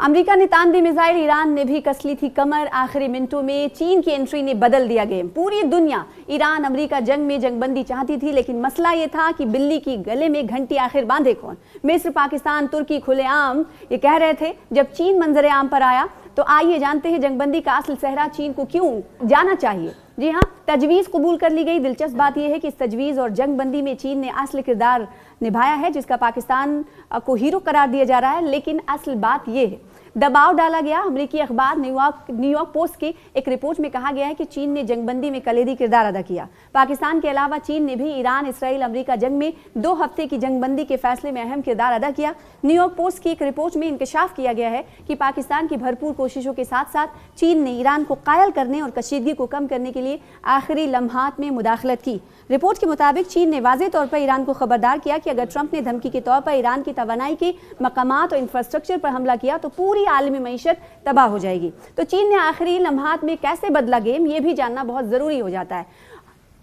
America ने तान दी missile, Iran ने भी कस ली थी कमर। आखिरी मिनटों में चीन की एंट्री ने बदल दिया गेम। पूरी दुनिया ईरान अमेरिका जंग में जंगबंदी चाहती थी, लेकिन मसला ये था कि बिल्ली की गले में घंटी आखिर बांधे कौन। मिस्र, पाकिस्तान, तुर्की खुलेआम ये कह रहे थे जब चीन मंजरे आम पर आया। तो आइए जानते हैं जंगबंदी का असल सेहरा चीन को क्यों जाना चाहिए। जी हाँ, तजवीज़ कबूल कर ली गई। दिलचस्प बात यह है कि इस तजवीज़ और जंगबंदी में चीन ने असल किरदार निभाया है, जिसका पाकिस्तान को हीरो करार दिया जा रहा है। लेकिन असल बात यह है, दबाव डाला गया। अमेरिकी अखबार न्यूयॉर्क पोस्ट की एक रिपोर्ट में कहा गया है कि चीन ने जंगबंदी में कलीदी किरदार अदा किया। पाकिस्तान के अलावा चीन ने भी ईरान इसराइल अमेरिका जंग में 2 हफ्ते की जंगबंदी के फैसले में अहम किरदार अदा किया। न्यूयॉर्क पोस्ट की एक रिपोर्ट में इंकशाफ किया गया है कि पाकिस्तान की भरपूर कोशिशों के साथ साथ चीन ने ईरान को कायल करने और कशीदगी को कम करने के लिए आखिरी लम्हात में मुदाखलत की। रिपोर्ट के मुताबिक चीन ने वाज़ेह तौर पर ईरान को खबरदार किया कि अगर ट्रंप ने धमकी के तौर पर ईरान की तवानाई के मकामात और इंफ्रास्ट्रक्चर पर हमला किया तो पूरी आलमी मईशत तबाह हो जाएगी। तो चीन ने आखिरी लम्हात में कैसे बदला गेम, ये भी जानना बहुत ज़रूरी हो जाता है।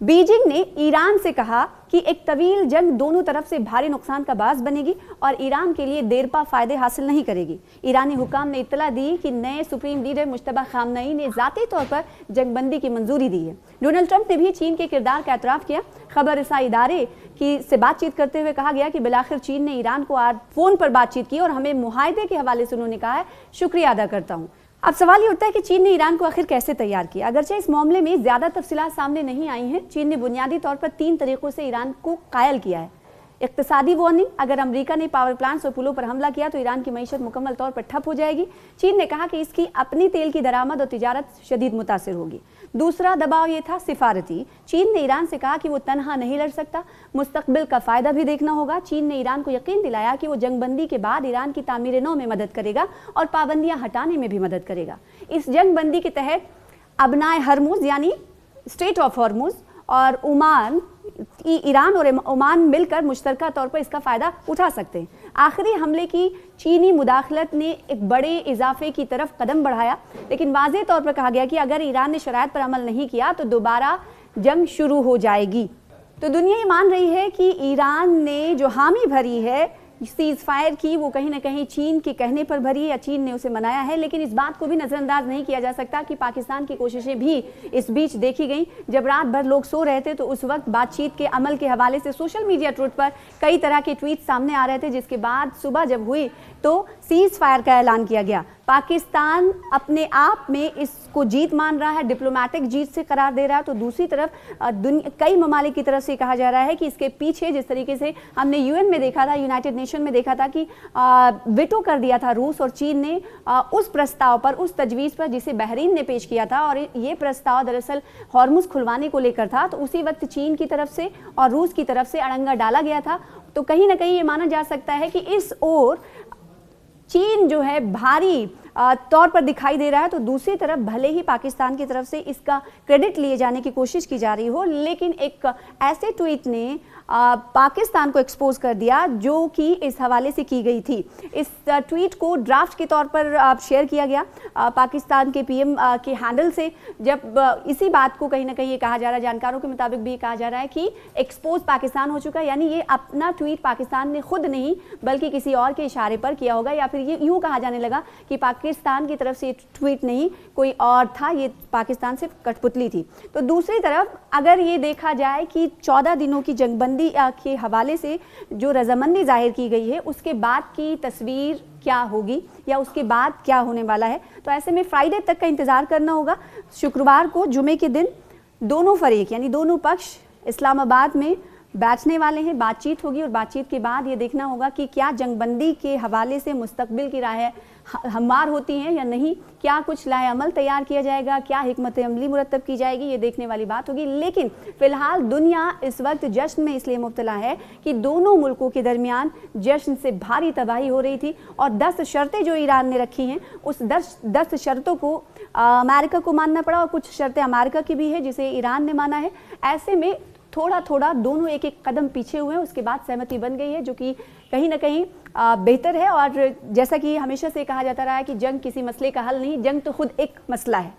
बीजिंग ने ईरान से कहा कि एक तवील जंग दोनों तरफ से भारी नुकसान का बास बनेगी और ईरान के लिए देरपा फायदे हासिल नहीं करेगी। ईरानी हुकाम ने इत्तला दी कि नए सुप्रीम लीडर मुश्तबा खामनई ने ज़ाती तौर पर जंगबंदी की मंजूरी दी है। डोनाल्ड ट्रंप ने भी चीन के किरदार का एतराफ़ किया। खबर रसाई इदारे से बातचीत करते हुए कहा गया कि बिलाखिर चीन ने ईरान को आज फ़ोन पर बातचीत की और हमें मुआहदे के हवाले से उन्होंने कहा है शुक्रिया अदा करता हूँ। अब सवाल ये उठता है कि चीन ने ईरान को आखिर कैसे तैयार किया। अगरचे इस मामले में ज़्यादा तफसीलात सामने नहीं आई हैं। चीन ने बुनियादी तौर पर 3 तरीक़ों से ईरान को कायल किया है। इक़्तिसादी वार्निंग, अगर अमेरिका ने पावर प्लांट्स और पुलों पर हमला किया तो ईरान की मईशत मुकम्मल तौर पर ठप हो जाएगी। चीन ने कहा कि इसकी अपनी तेल की दरामद और तिजारत शदीद मुतासिर होगी। दूसरा दबाव ये था सिफारती। चीन ने ईरान से कहा कि वो तनहा नहीं लड़ सकता, मुस्तकबिल का फ़ायदा भी देखना होगा। चीन ने ईरान को यकीन दिलाया कि वो जंगबंदी के बाद ईरान की तामीर नौ में मदद करेगा और पाबंदियाँ हटाने में भी मदद करेगा। इस जंगबंदी के तहत अबनाए हरमुज़ यानी स्ट्रेट ऑफ हॉर्मुज़ और ओमान, ईरान और ओमान मिलकर मुश्तरका तौर पर इसका फ़ायदा उठा सकते हैं। आखिरी हमले की चीनी मुदाखलत ने एक बड़े इजाफे की तरफ कदम बढ़ाया, लेकिन वाज़ेह तौर पर कहा गया कि अगर ईरान ने शराइत पर अमल नहीं किया तो दोबारा जंग शुरू हो जाएगी। तो दुनिया ये मान रही है कि ईरान ने जो हामी भरी है सीज़ फायर की, वो कहीं ना कहीं चीन के कहने पर भरी है या चीन ने उसे मनाया है। लेकिन इस बात को भी नज़रअंदाज नहीं किया जा सकता कि पाकिस्तान की कोशिशें भी इस बीच देखी गई। जब रात भर लोग सो रहे थे तो उस वक्त बातचीत के अमल के हवाले से सोशल मीडिया ट्वीट पर कई तरह के ट्वीट सामने आ रहे थे, जिसके बाद सुबह जब हुई तो सीज़ फायर का ऐलान किया गया। पाकिस्तान अपने आप में इसको जीत मान रहा है, डिप्लोमेटिक जीत से करार दे रहा है। तो दूसरी तरफ कई ममालिक की तरफ से कहा जा रहा है कि इसके पीछे जिस तरीके से हमने यूएन में देखा था, यूनाइटेड नेशन में देखा था कि वेटो कर दिया था रूस और चीन ने उस प्रस्ताव पर, उस तजवीज़ पर जिसे बहरीन ने पेश किया था, और ये प्रस्ताव दरअसल हॉर्मुज़ खुलवाने को लेकर था। तो उसी वक्त चीन की तरफ से और रूस की तरफ से अड़ंगा डाला गया था। तो कहीं ना कहीं ये माना जा सकता है कि इस ओर चीन जो है भारी तौर पर दिखाई दे रहा है। तो दूसरी तरफ भले ही पाकिस्तान की तरफ से इसका क्रेडिट लिए जाने की कोशिश की जा रही हो, लेकिन एक ऐसे ट्वीट ने पाकिस्तान को एक्सपोज कर दिया जो कि इस हवाले से की गई थी। इस ट्वीट को ड्राफ्ट के तौर पर शेयर किया गया पाकिस्तान के पीएम के हैंडल से। जब इसी बात को कहीं ना कहीं ये कहा जा रहा है, जानकारों के मुताबिक भी कहा जा रहा है कि एक्सपोज पाकिस्तान हो चुका है, यानी ये अपना ट्वीट पाकिस्तान ने खुद नहीं बल्कि किसी और के इशारे पर किया होगा, या फिर ये यूँ कहा जाने लगा कि पाकिस्तान की तरफ से ट्वीट नहीं कोई और था, ये पाकिस्तान से कठपुतली थी। तो दूसरी तरफ अगर ये देखा जाए कि 14 दिनों की जंगबंदी के हवाले से जो रजामंदी जाहिर की गई है, उसके बाद की तस्वीर क्या होगी या उसके बाद क्या होने वाला है, तो ऐसे में फ्राइडे तक का इंतज़ार करना होगा। शुक्रवार को जुमे के दिन दोनों फरीक यानी दोनों पक्ष इस्लामाबाद में बैठने वाले हैं, बातचीत होगी और बातचीत के बाद ये देखना होगा कि क्या जंगबंदी के हवाले से मुस्तकबिल की राहें हमवार होती हैं या नहीं, क्या कुछ लाए अमल तैयार किया जाएगा, क्या हिकमत अमली मुरतब की जाएगी, ये देखने वाली बात होगी। लेकिन फ़िलहाल दुनिया इस वक्त जश्न में इसलिए मुब्तला है कि दोनों मुल्कों के दरमियान जश्न से भारी तबाही हो रही थी और 10 शर्तें जो ईरान ने रखी हैं, उस 10 शर्तों को अमेरिका को मानना पड़ा और कुछ शर्तें अमेरिका की भी है जिसे ईरान ने माना है। ऐसे में थोड़ा थोड़ा दोनों एक एक कदम पीछे हुए हैं, उसके बाद सहमति बन गई है, जो कि कहीं ना कहीं बेहतर है। और जैसा कि हमेशा से कहा जाता रहा है कि जंग किसी मसले का हल नहीं, जंग तो खुद एक मसला है।